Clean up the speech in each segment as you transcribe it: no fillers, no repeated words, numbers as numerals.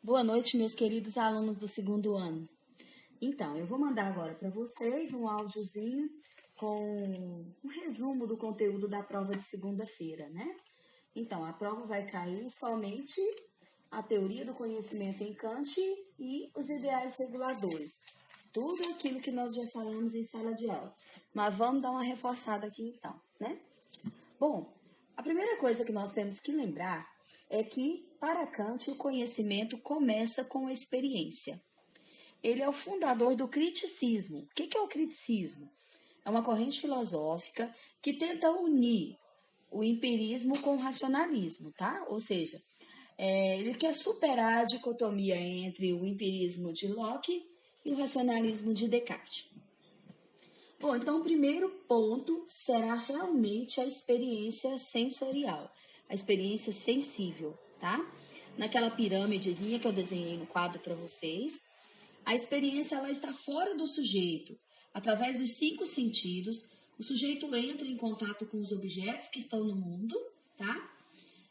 Boa noite, meus queridos alunos do segundo ano. Então, eu vou mandar agora para vocês um áudiozinho com um resumo do conteúdo da prova de segunda-feira, né? Então, a prova vai cair somente a teoria do conhecimento em Kant e os ideais reguladores. Tudo aquilo que nós já falamos em sala de aula. Mas vamos dar uma reforçada aqui então, né? Bom, a primeira coisa que nós temos que lembrar é que, para Kant, o conhecimento começa com a experiência. Ele é o fundador do criticismo. O que é o criticismo? É uma corrente filosófica que tenta unir o empirismo com o racionalismo, tá? Ou seja, ele quer superar a dicotomia entre o empirismo de Locke e o racionalismo de Descartes. Bom, então o primeiro ponto será realmente a experiência sensorial, a experiência sensível, tá? Naquela pirâmidezinha que eu desenhei no quadro para vocês, a experiência ela está fora do sujeito. Através dos 5 sentidos, o sujeito entra em contato com os objetos que estão no mundo, tá?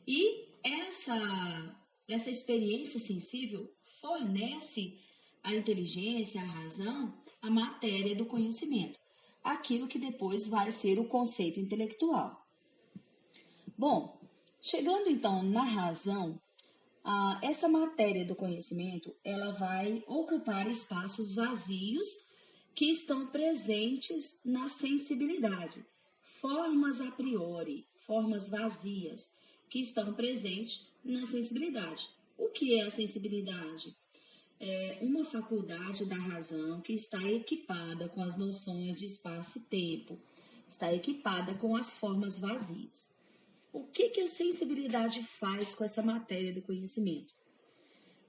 E essa experiência sensível fornece à inteligência, à razão, a matéria do conhecimento, aquilo que depois vai ser o conceito intelectual. Bom, chegando então na razão, essa matéria do conhecimento, ela vai ocupar espaços vazios que estão presentes na sensibilidade, formas a priori, formas vazias que estão presentes na sensibilidade. O que é a sensibilidade? É uma faculdade da razão que está equipada com as noções de espaço e tempo, está equipada com as formas vazias. O que a sensibilidade faz com essa matéria do conhecimento?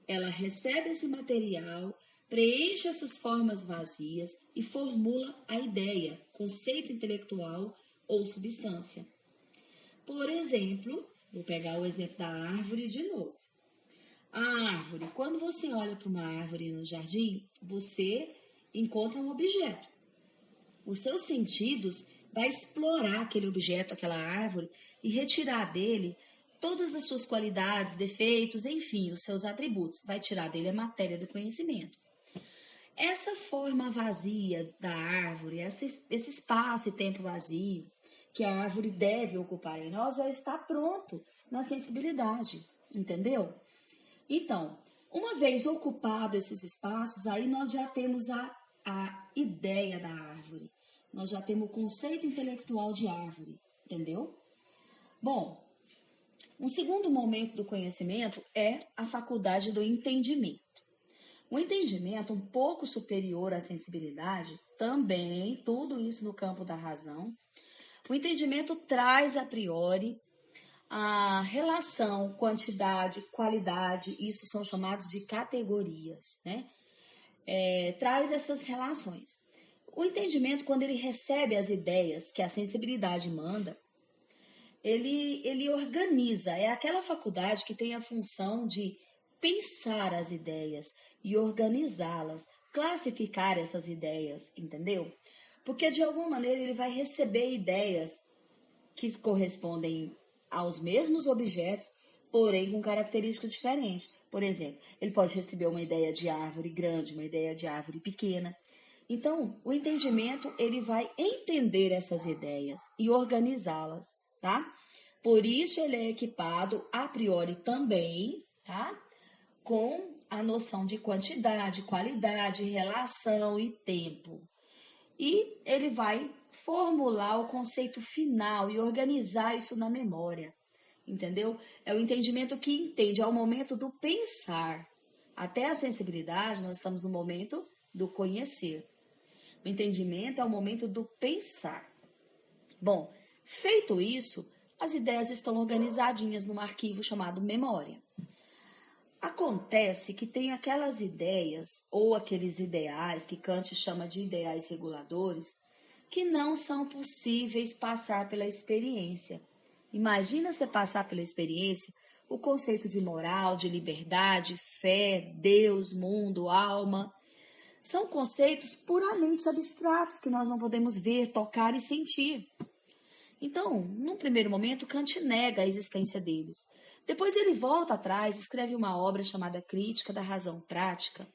Ela recebe esse material, preenche essas formas vazias e formula a ideia, conceito intelectual ou substância. Por exemplo, vou pegar o exemplo da árvore de novo. A árvore, quando você olha para uma árvore no jardim, você encontra um objeto. Os seus sentidos vai explorar aquele objeto, aquela árvore, e retirar dele todas as suas qualidades, defeitos, enfim, os seus atributos. Vai tirar dele a matéria do conhecimento. Essa forma vazia da árvore, esse espaço e tempo vazio que a árvore deve ocupar em nós já está pronto na sensibilidade, entendeu? Então, uma vez ocupado esses espaços, aí nós já temos a ideia da árvore. Nós já temos o conceito intelectual de árvore, entendeu? Bom, um segundo momento do conhecimento é a faculdade do entendimento. O entendimento um pouco superior à sensibilidade, também tudo isso no campo da razão. O entendimento traz a priori a relação, quantidade, qualidade, isso são chamados de categorias, né? Traz essas relações. O entendimento, quando ele recebe as ideias que a sensibilidade manda, ele organiza, é aquela faculdade que tem a função de pensar as ideias e organizá-las, classificar essas ideias, entendeu? Porque de alguma maneira ele vai receber ideias que correspondem aos mesmos objetos, porém com características diferentes. Por exemplo, ele pode receber uma ideia de árvore grande, uma ideia de árvore pequena. Então, o entendimento, ele vai entender essas ideias e organizá-las, tá? Por isso, ele é equipado, a priori também, tá? Com a noção de quantidade, qualidade, relação e tempo. E ele vai formular o conceito final e organizar isso na memória, entendeu? É o entendimento que entende ao momento do pensar. Até a sensibilidade, nós estamos no momento do conhecer. O entendimento é o momento do pensar. Bom, feito isso, as ideias estão organizadinhas num arquivo chamado memória. Acontece que tem aquelas ideias ou aqueles ideais que Kant chama de ideais reguladores que não são possíveis passar pela experiência. Imagina você passar pela experiência o conceito de moral, de liberdade, fé, Deus, mundo, alma. São conceitos puramente abstratos que nós não podemos ver, tocar e sentir. Então, num primeiro momento, Kant nega a existência deles. Depois ele volta atrás, escreve uma obra chamada Crítica da Razão Prática,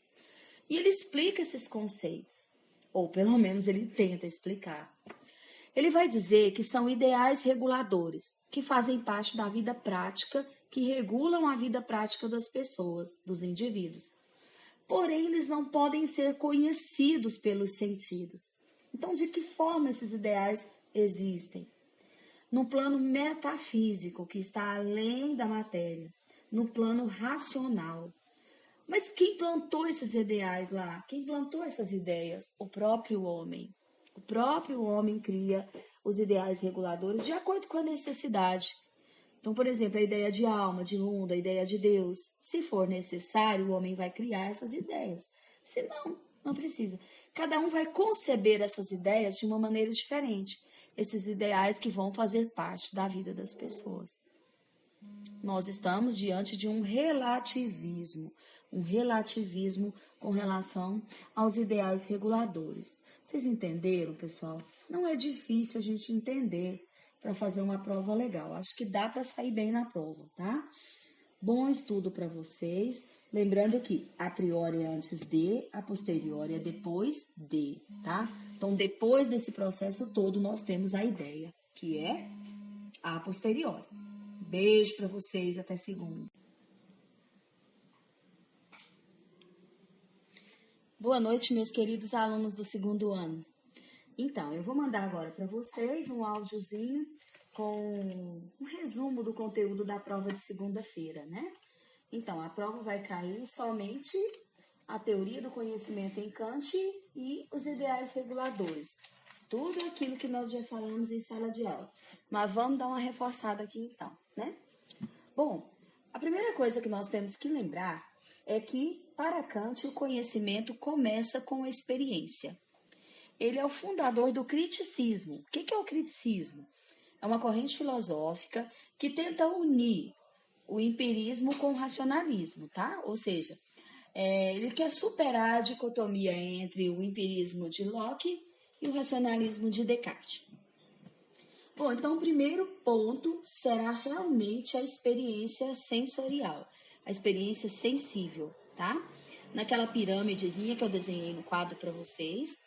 e ele explica esses conceitos, ou pelo menos ele tenta explicar. Ele vai dizer que são ideais reguladores, que fazem parte da vida prática, que regulam a vida prática das pessoas, dos indivíduos. Porém, eles não podem ser conhecidos pelos sentidos. Então, de que forma esses ideais existem? No plano metafísico, que está além da matéria, no plano racional. Mas quem plantou esses ideais lá? Quem plantou essas ideias? O próprio homem. O próprio homem cria os ideais reguladores de acordo com a necessidade. Então, por exemplo, a ideia de alma, de mundo, a ideia de Deus. Se for necessário, o homem vai criar essas ideias. Se não, não precisa. Cada um vai conceber essas ideias de uma maneira diferente. Esses ideais que vão fazer parte da vida das pessoas. Nós estamos diante de um relativismo com relação aos ideais reguladores. Vocês entenderam, pessoal? Não é difícil a gente entender para fazer uma prova legal. Acho que dá para sair bem na prova, tá? Bom estudo para vocês. Lembrando que a priori é antes de, a posteriori é depois de, tá? Então, depois desse processo todo, nós temos a ideia, que é a posteriori. Beijo para vocês, até segunda. Boa noite, meus queridos alunos do segundo ano. Então, eu vou mandar agora para vocês um áudiozinho com um resumo do conteúdo da prova de segunda-feira, né? Então, a prova vai cair somente a teoria do conhecimento em Kant e os ideais reguladores. Tudo aquilo que nós já falamos em sala de aula. Mas vamos dar uma reforçada aqui então, né? Bom, a primeira coisa que nós temos que lembrar é que, para Kant, o conhecimento começa com a experiência. Ele é o fundador do criticismo. O que é o criticismo? É uma corrente filosófica que tenta unir o empirismo com o racionalismo, tá? Ou seja, ele quer superar a dicotomia entre o empirismo de Locke e o racionalismo de Descartes. Bom, então o primeiro ponto será realmente a experiência sensorial, a experiência sensível, tá? Naquela pirâmidezinha que eu desenhei no quadro para vocês,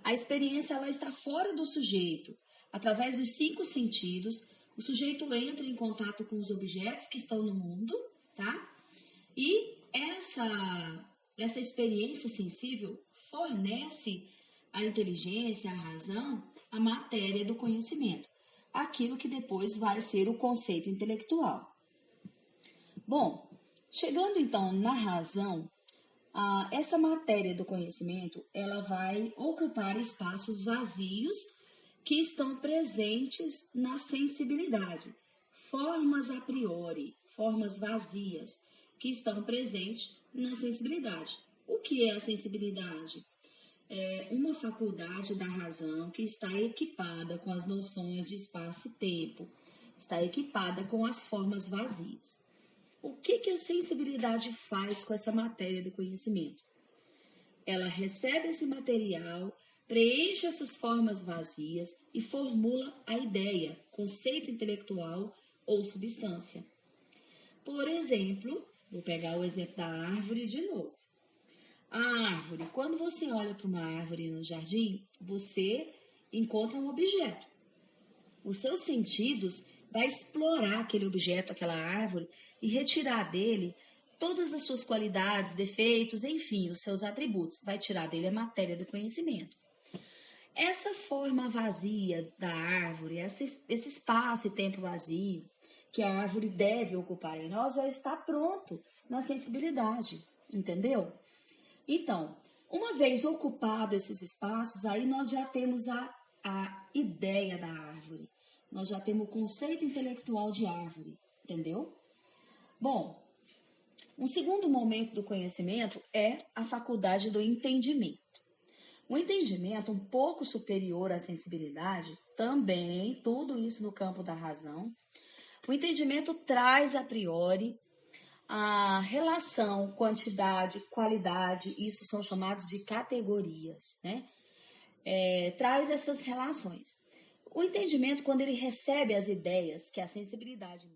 a experiência ela está fora do sujeito. Através dos 5 sentidos, o sujeito entra em contato com os objetos que estão no mundo, tá? E essa experiência sensível fornece à inteligência, à razão, a matéria do conhecimento. Aquilo que depois vai ser o conceito intelectual. Bom, chegando então na razão, essa matéria do conhecimento, ela vai ocupar espaços vazios que estão presentes na sensibilidade. Formas a priori, formas vazias, que estão presentes na sensibilidade. O que é a sensibilidade? É uma faculdade da razão que está equipada com as noções de espaço e tempo, está equipada com as formas vazias. O que a sensibilidade faz com essa matéria do conhecimento? Ela recebe esse material, preenche essas formas vazias e formula a ideia, conceito intelectual ou substância. Por exemplo, vou pegar o exemplo da árvore de novo. A árvore, quando você olha para uma árvore no jardim, você encontra um objeto. Os seus sentidos vai explorar aquele objeto, aquela árvore, e retirar dele todas as suas qualidades, defeitos, enfim, os seus atributos. Vai tirar dele a matéria do conhecimento. Essa forma vazia da árvore, esse espaço e tempo vazio que a árvore deve ocupar em nós já está pronto na sensibilidade, entendeu? Então, uma vez ocupado esses espaços, aí nós já temos a ideia da árvore. Nós já temos o conceito intelectual de árvore, entendeu? Bom, um segundo momento do conhecimento é a faculdade do entendimento. O entendimento um pouco superior à sensibilidade, também, tudo isso no campo da razão. O entendimento traz a priori a relação, quantidade, qualidade, isso são chamados de categorias, né? Traz essas relações. O entendimento, quando ele recebe as ideias que a sensibilidade